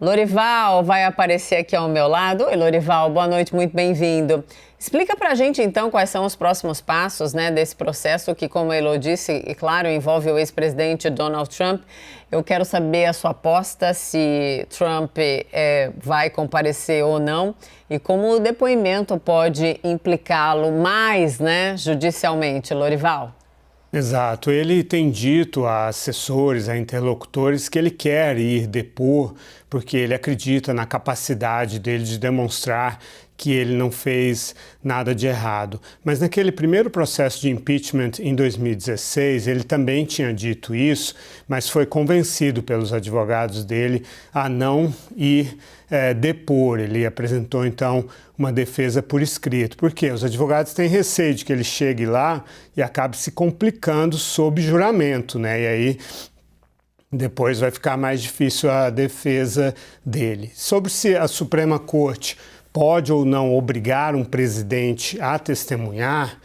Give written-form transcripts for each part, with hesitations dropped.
Lorival vai aparecer aqui ao meu lado. Oi, Lorival, boa noite, muito bem-vindo. Explica pra gente, então, quais são os próximos passos, desse processo que, como a Elo disse, e claro, envolve o ex-presidente Donald Trump. Eu quero saber a sua aposta, se Trump vai comparecer ou não, e como o depoimento pode implicá-lo mais, judicialmente, Lorival. Exato. Ele tem dito a assessores, a interlocutores, que ele quer ir depor porque ele acredita na capacidade dele de demonstrar que ele não fez nada de errado. Mas naquele primeiro processo de impeachment em 2016, ele também tinha dito isso, mas foi convencido pelos advogados dele a não ir depor. Ele apresentou, então, uma defesa por escrito. Por quê? Os advogados têm receio de que ele chegue lá e acabe se complicando sob juramento, E aí depois vai ficar mais difícil a defesa dele. Sobre se a Suprema Corte pode ou não obrigar um presidente a testemunhar,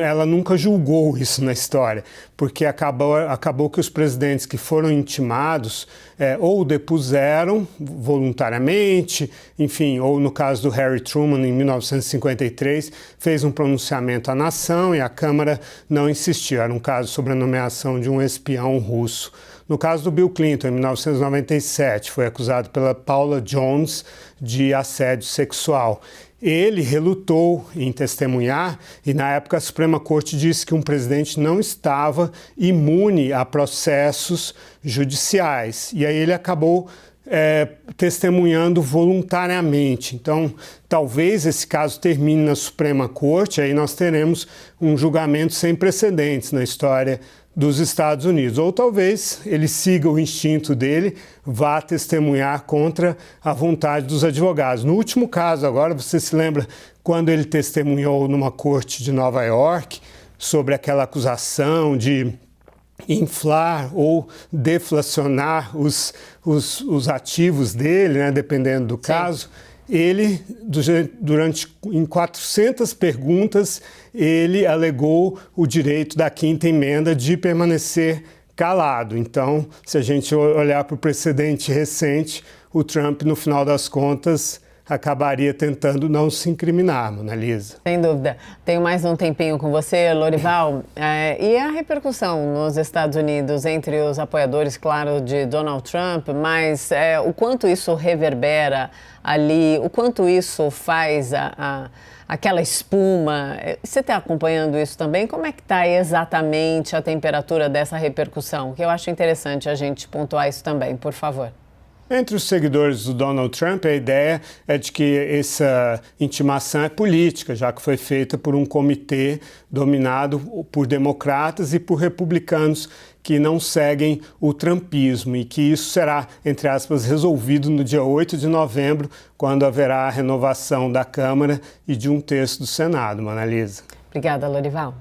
ela nunca julgou isso na história, porque acabou que os presidentes que foram intimados ou depuseram voluntariamente, enfim, ou no caso do Harry Truman, em 1953, fez um pronunciamento à nação e a Câmara não insistiu. Era um caso sobre a nomeação de um espião russo. No caso do Bill Clinton, em 1997, foi acusado pela Paula Jones de assédio sexual. Ele relutou em testemunhar e, na época, a Suprema Corte disse que um presidente não estava imune a processos judiciais. E aí ele acabou testemunhando voluntariamente. Então, talvez esse caso termine na Suprema Corte, aí nós teremos um julgamento sem precedentes na história dos Estados Unidos. Ou talvez ele siga o instinto dele, vá testemunhar contra a vontade dos advogados. No último caso agora, você se lembra quando ele testemunhou numa corte de Nova York sobre aquela acusação de inflar ou deflacionar os ativos dele, dependendo do caso. Ele, em 400 perguntas, ele alegou o direito da quinta emenda de permanecer calado. Então, se a gente olhar para o precedente recente, o Trump, no final das contas, acabaria tentando não se incriminar, Mona Lisa. Sem dúvida. Tenho mais um tempinho com você, Lorival. E a repercussão nos Estados Unidos entre os apoiadores, claro, de Donald Trump, mas o quanto isso reverbera ali, o quanto isso faz aquela espuma. Você está acompanhando isso também? Como é que está exatamente a temperatura dessa repercussão? Que eu acho interessante a gente pontuar isso também, por favor. Entre os seguidores do Donald Trump, a ideia é de que essa intimação é política, já que foi feita por um comitê dominado por democratas e por republicanos que não seguem o trumpismo e que isso será, entre aspas, resolvido no dia 8 de novembro, quando haverá a renovação da Câmara e de um terço do Senado, Mona Lisa. Obrigada, Lorival.